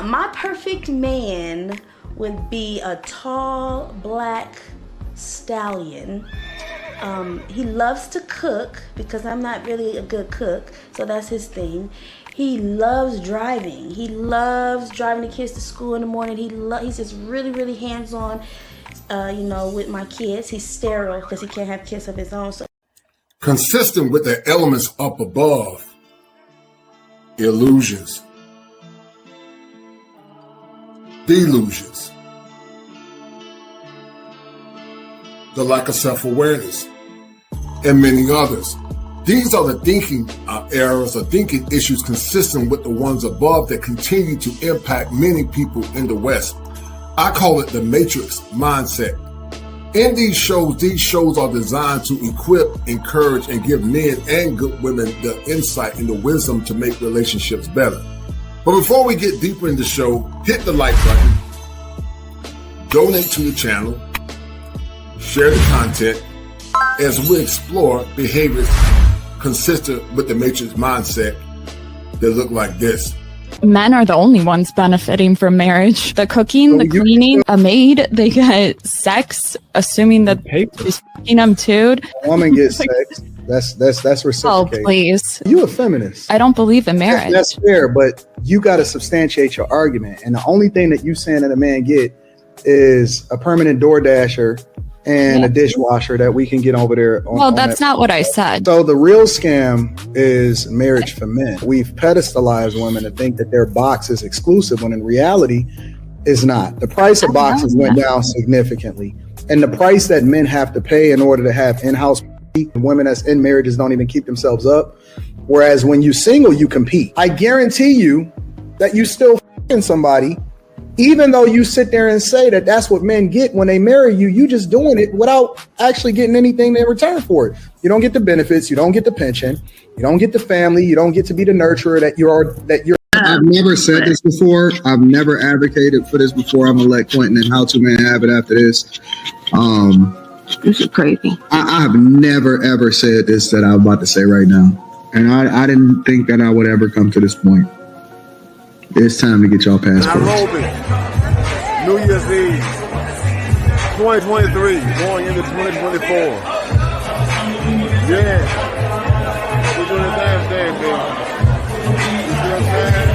My perfect man would be a tall black stallion. He loves to cook because I'm not really a good cook, so that's his thing. He loves driving. He loves driving the kids to school in the morning. He's just really, really hands-on, with my kids. He's sterile because he can't have kids of his own. So consistent with the elements up above, illusions, delusions, the lack of self-awareness, and many others. These are the thinking errors or thinking issues consistent with the ones above that continue to impact many people in the West. I call it the matrix mindset. In these shows are designed to equip, encourage, and give men and good women the insight and the wisdom to make relationships better. But before we get deeper in the show, hit the like button, donate to the channel, share the content as we explore behaviors consistent with the matrix mindset that look like this. Men are the only ones benefiting from marriage. The cooking, the cleaning, a maid, they get sex, assuming that she's fucking them too. A woman gets sex. That's reciprocated. Oh, please. You a feminist. I don't believe in marriage. That's fair, but you got to substantiate your argument. And the only thing that you saying that a man get is a permanent door dasher and a dishwasher that we can get over there. Well, that's not what I said. So the real scam is marriage for men. We've pedestalized women to think that their box is exclusive when in reality is not. The price of boxes went down significantly. And the price that men have to pay in order to have in-house women that's in marriages don't even keep themselves up. Whereas when you single, you compete. I guarantee you that you still f***ing somebody. Even though you sit there and say that that's what men get when they marry you, you just doing it without actually getting anything in return for it. You don't get the benefits. You don't get the pension. You don't get the family. You don't get to be the nurturer that you're. I've never said this before. I've never advocated for this before. I'm gonna let Quentin and How To Man have it after this. This is crazy. I have never ever said this that I'm about to say right now, and I didn't think that I would ever come to this point. It's time to get y'all passports. Nairobi, New Year's Eve, 2023, going into 2024. Yeah, we're doing the damn thing, baby. You see what I'm saying?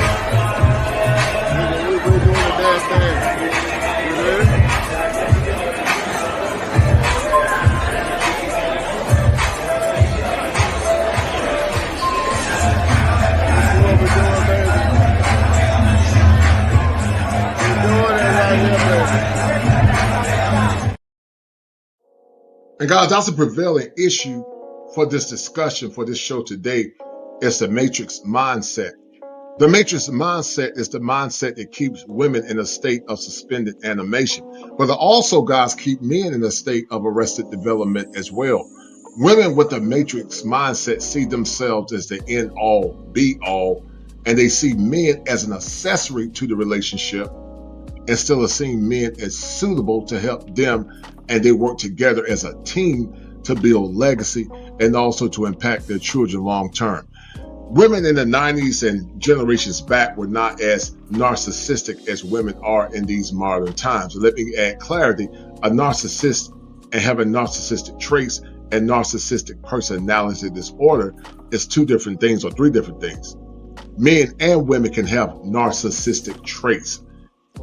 We're doing the damn thing. You ready? You see what we're doing, baby? And guys, that's a prevailing issue for this discussion, for this show today. It's the matrix mindset. The matrix mindset is the mindset that keeps women in a state of suspended animation, but it also, guys, keep men in a state of arrested development as well. Women with the matrix mindset see themselves as the end all, be all, and they see men as an accessory to the relationship instead of seeing men as suitable to help them, and they work together as a team to build legacy and also to impact their children long term. Women in the 90s and generations back were not as narcissistic as women are in these modern times. Let me add clarity. A narcissist and having narcissistic traits and narcissistic personality disorder is two different things or three different things. Men and women can have narcissistic traits,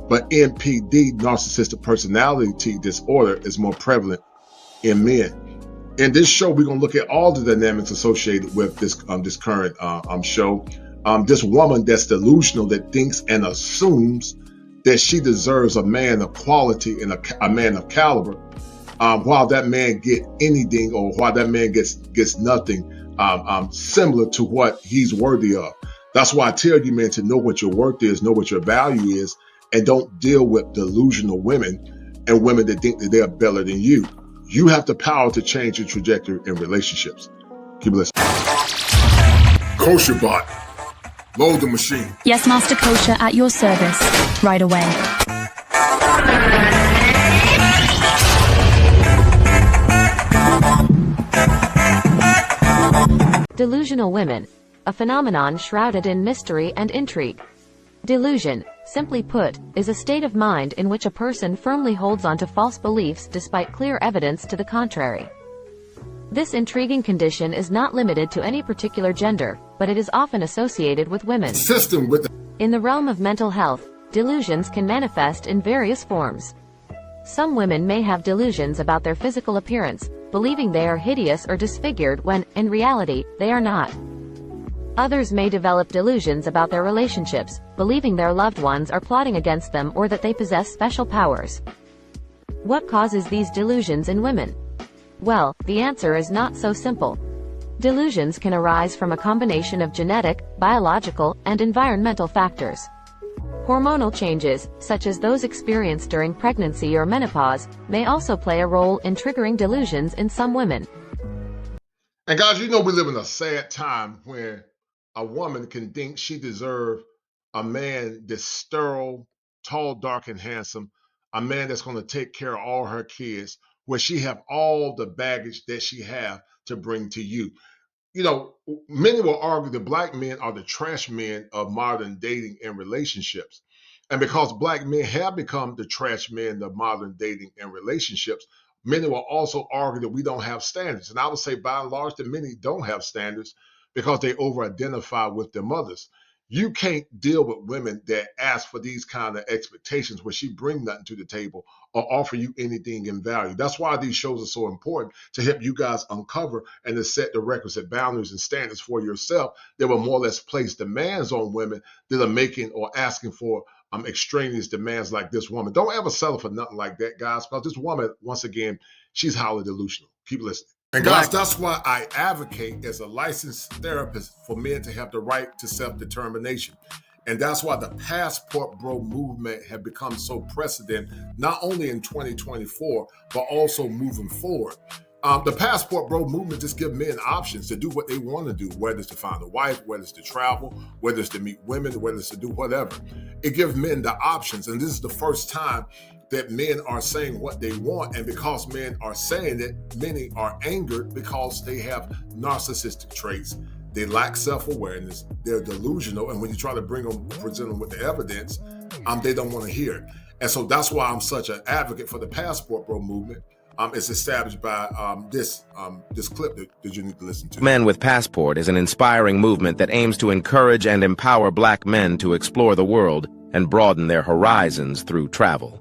but NPD, narcissistic personality disorder, is more prevalent in men. In this show, we're going to look at all the dynamics associated with this current show. This woman that's delusional, that thinks and assumes that she deserves a man of quality and a man of caliber, while that man get anything or while that man gets nothing similar to what he's worthy of. That's why I tell you, man, to know what your worth is, know what your value is, and don't deal with delusional women and women that think that they're better than you. You have the power to change your trajectory in relationships. Keep listening. Kosher bot. Load the machine. Yes, Master Kosher, at your service. Right away. Delusional women. A phenomenon shrouded in mystery and intrigue. Delusion, simply put, is a state of mind in which a person firmly holds onto false beliefs despite clear evidence to the contrary. This intriguing condition is not limited to any particular gender, but it is often associated with women. In the realm of mental health, delusions can manifest in various forms. Some women may have delusions about their physical appearance, believing they are hideous or disfigured when, in reality, they are not. Others may develop delusions about their relationships, believing their loved ones are plotting against them or that they possess special powers. What causes these delusions in women? Well, the answer is not so simple. Delusions can arise from a combination of genetic, biological, and environmental factors. Hormonal changes, such as those experienced during pregnancy or menopause, may also play a role in triggering delusions in some women. And guys, you know we live in a sad time where a woman can think she deserves a man that's sterile, tall, dark, and handsome, a man that's going to take care of all her kids, where she have all the baggage that she have to bring to you. You know, many will argue that black men are the trash men of modern dating and relationships. And because black men have become the trash men of modern dating and relationships, many will also argue that we don't have standards. And I would say by and large that many don't have standards because they over-identify with their mothers. You can't deal with women that ask for these kind of expectations where she bring nothing to the table or offer you anything in value. That's why these shows are so important, to help you guys uncover and to set the requisite boundaries and standards for yourself that will more or less place demands on women that are making or asking for extraneous demands like this woman. Don't ever settle for nothing like that, guys, because this woman, once again, she's highly delusional. Keep listening. And guys, that's why I advocate as a licensed therapist for men to have the right to self-determination. And that's why the passport bro movement have become so precedent, not only in 2024, but also moving forward. The passport bro movement just gives men options to do what they want to do, whether it's to find a wife, whether it's to travel, whether it's to meet women, whether it's to do whatever. It gives men the options. And this is the first time that men are saying what they want. And because men are saying it, many are angered because they have narcissistic traits. They lack self-awareness. They're delusional. And when you try to present them with the evidence, they don't want to hear it. And so that's why I'm such an advocate for the passport bro movement. It's established by this clip that you need to listen to. Men with Passport is an inspiring movement that aims to encourage and empower black men to explore the world and broaden their horizons through travel.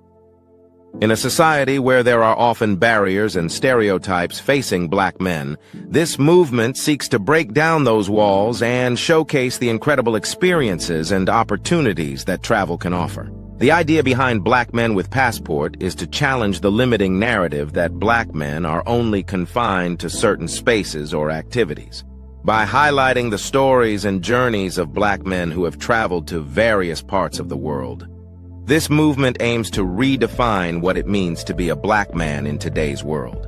In a society where there are often barriers and stereotypes facing black men, this movement seeks to break down those walls and showcase the incredible experiences and opportunities that travel can offer. The idea behind Black Men with Passport is to challenge the limiting narrative that black men are only confined to certain spaces or activities. By highlighting the stories and journeys of black men who have traveled to various parts of the world, this movement aims to redefine what it means to be a black man in today's world.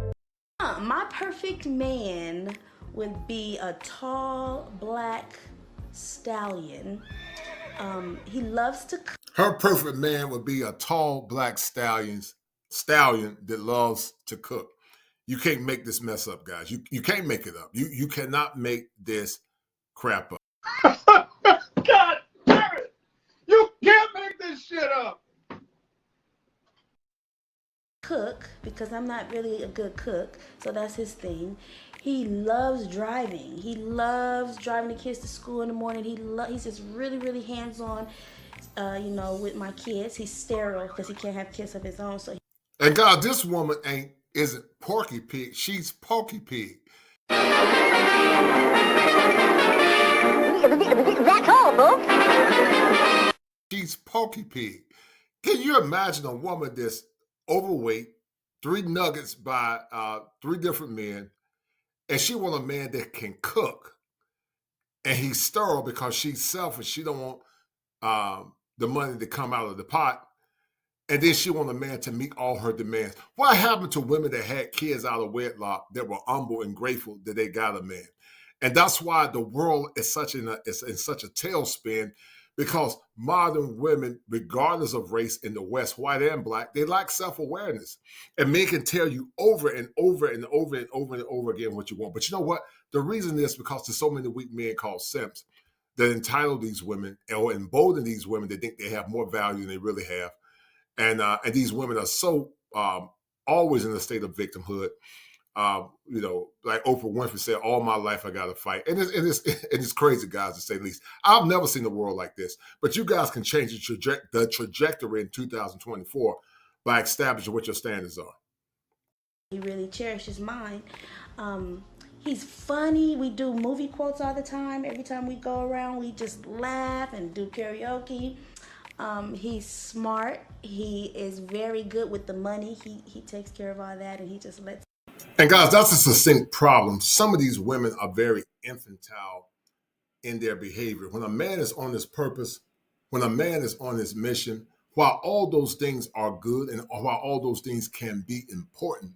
My perfect man would be a tall, black stallion. He loves to cook. Her perfect man would be a tall, black stallion that loves to cook. You can't make this mess up, guys. You can't make it up. You cannot make this crap up. God damn it! You can't make this shit up. Cook, because I'm not really a good cook, so that's his thing. He loves driving. He loves driving the kids to school in the morning. He's just really, really hands-on, with my kids. He's sterile because he can't have kids of his own. So. And God, this woman isn't Porky Pig. She's Pokey Pig. That's all, folks. She's Pokey Pig. Can you imagine a woman that's overweight, 3 nuggets by 3 different men, and she want a man that can cook, and he's sterile because she's selfish. She don't want the money to come out of the pot, and then she want a man to meet all her demands. What happened to women that had kids out of wedlock that were humble and grateful that they got a man? And that's why the world is in such a tailspin, because modern women, regardless of race in the West, white and black, they lack self-awareness. And men can tell you over and over and over and over and over again what you want. But you know what? The reason is because there's so many weak men called simps that entitle these women or embolden these women to think they have more value than they really have. And these women are so always in a state of victimhood. Like Oprah Winfrey said, all my life I got to fight. And it's crazy, guys, to say the least. I've never seen a world like this. But you guys can change the trajectory in 2024 by establishing what your standards are. He really cherishes mine. He's funny. We do movie quotes all the time. Every time we go around, we just laugh and do karaoke. He's smart. He is very good with the money. He takes care of all that, and he just lets. And guys, that's a succinct problem. Some of these women are very infantile in their behavior. When a man is on his purpose, when a man is on his mission, while all those things are good and while all those things can be important,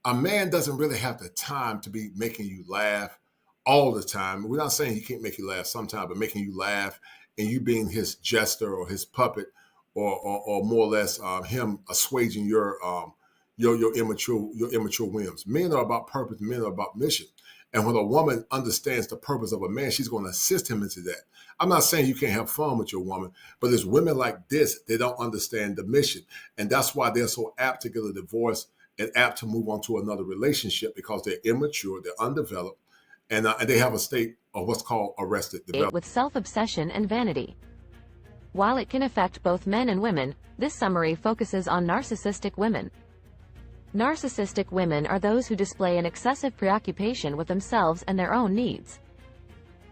a man doesn't really have the time to be making you laugh all the time. We're not saying he can't make you laugh sometime, but making you laugh and you being his jester or his puppet or more or less him assuaging your immature whims. Men are about purpose, men are about mission. And when a woman understands the purpose of a man, she's going to assist him into that. I'm not saying you can't have fun with your woman, but there's women like this, they don't understand the mission. And that's why they're so apt to get a divorce and apt to move on to another relationship, because they're immature, they're undeveloped, and they have a state of what's called arrested development. With self-obsession and vanity. While it can affect both men and women, this summary focuses on narcissistic women. Narcissistic women are those who display an excessive preoccupation with themselves and their own needs.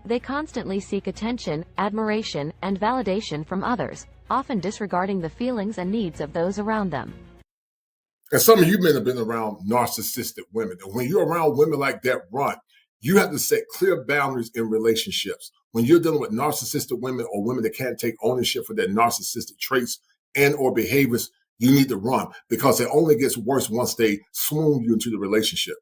They constantly seek attention, admiration, and validation from others, often disregarding the feelings and needs of those around them. And some of you men have been around narcissistic women. And when you're around women like that, you have to set clear boundaries in relationships. When you're dealing with narcissistic women or women that can't take ownership for their narcissistic traits and or behaviors, you need to run, because it only gets worse once they swoon you into the relationship.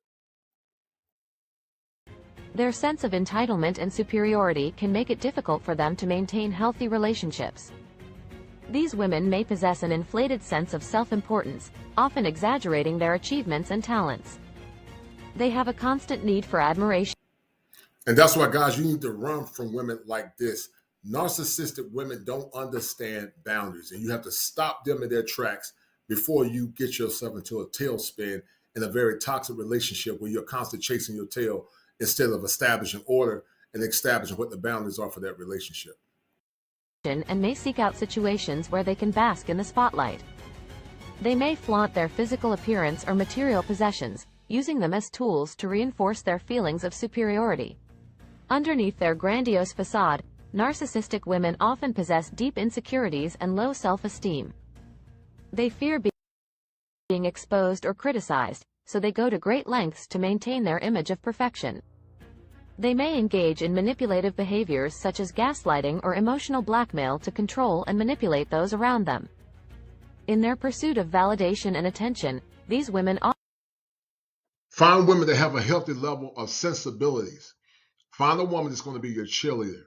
Their sense of entitlement and superiority can make it difficult for them to maintain healthy relationships. These women may possess an inflated sense of self-importance, often exaggerating their achievements and talents. They have a constant need for admiration. And that's why, guys, you need to run from women like this. Narcissistic women don't understand boundaries, and you have to stop them in their tracks before you get yourself into a tailspin in a very toxic relationship where you're constantly chasing your tail instead of establishing order and establishing what the boundaries are for that relationship. And may seek out situations where they can bask in the spotlight. They may flaunt their physical appearance or material possessions, using them as tools to reinforce their feelings of superiority. Underneath their grandiose facade, narcissistic women often possess deep insecurities and low self-esteem. They fear being exposed or criticized, so they go to great lengths to maintain their image of perfection. They may engage in manipulative behaviors such as gaslighting or emotional blackmail to control and manipulate those around them. In their pursuit of validation and attention, these women often find women that have a healthy level of sensibilities. Find a woman that's going to be your cheerleader.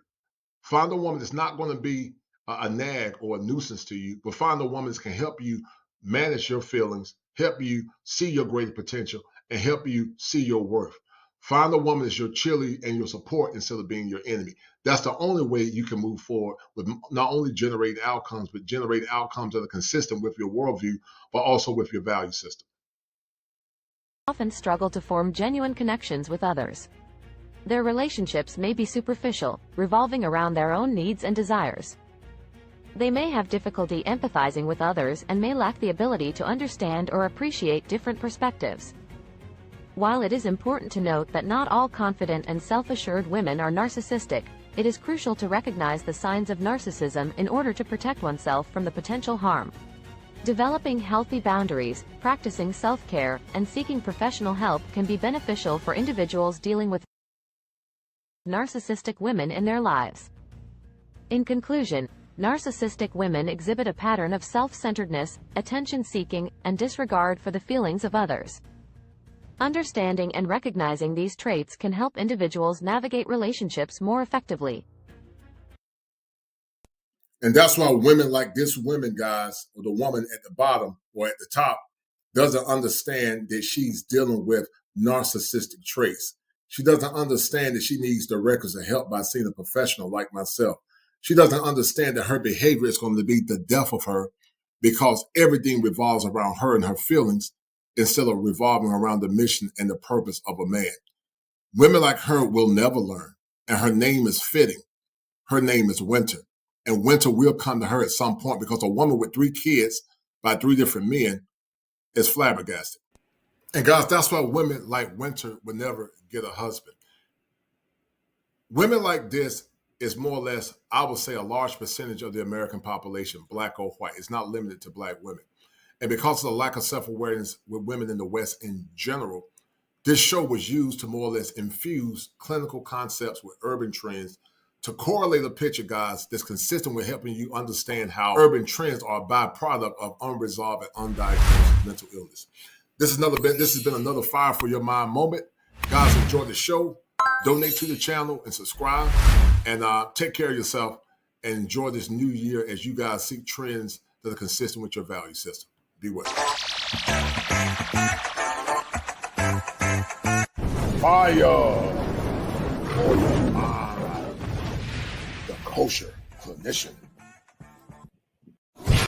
Find a woman that's not going to be a nag or a nuisance to you, but find a woman that can help you manage your feelings, help you see your greater potential, and help you see your worth. Find a woman that's your cheerleader and your support instead of being your enemy. That's the only way you can move forward with not only generating outcomes, but generating outcomes that are consistent with your worldview, but also with your value system. often struggle to form genuine connections with others. Their relationships may be superficial, revolving around their own needs and desires. They may have difficulty empathizing with others and may lack the ability to understand or appreciate different perspectives. While it is important to note that not all confident and self-assured women are narcissistic, it is crucial to recognize the signs of narcissism in order to protect oneself from the potential harm. Developing healthy boundaries, practicing self-care, and seeking professional help can be beneficial for individuals dealing with narcissistic women in their lives. In conclusion, narcissistic women exhibit a pattern of self-centeredness, attention-seeking, and disregard for the feelings of others. Understanding and recognizing these traits can help individuals navigate relationships more effectively. And that's why women like this woman, guys, or the woman at the bottom or at the top, doesn't understand that she's dealing with narcissistic traits. She doesn't understand that she needs the records of help by seeing a professional like myself. She doesn't understand that her behavior is going to be the death of her because everything revolves around her and her feelings instead of revolving around the mission and the purpose of a man. Women like her will never learn, and her name is fitting. Her name is Winter, and Winter will come to her at some point because a woman with 3 kids by 3 different men is flabbergasted. And guys, that's why women like Winter would never get a husband. Women like this is more or less, I would say, a large percentage of the American population, black or white. It's not limited to black women. And because of the lack of self-awareness with women in the West in general, this show was used to more or less infuse clinical concepts with urban trends to correlate a picture, guys, that's consistent with helping you understand how urban trends are a byproduct of unresolved and undiagnosed mental illness. This has been another Fire for Your Mind moment. Guys, enjoy the show. Donate to the channel and subscribe. And take care of yourself and enjoy this new year as you guys seek trends that are consistent with your value system. Be well. Fire for your mind. The Kosher Clinician.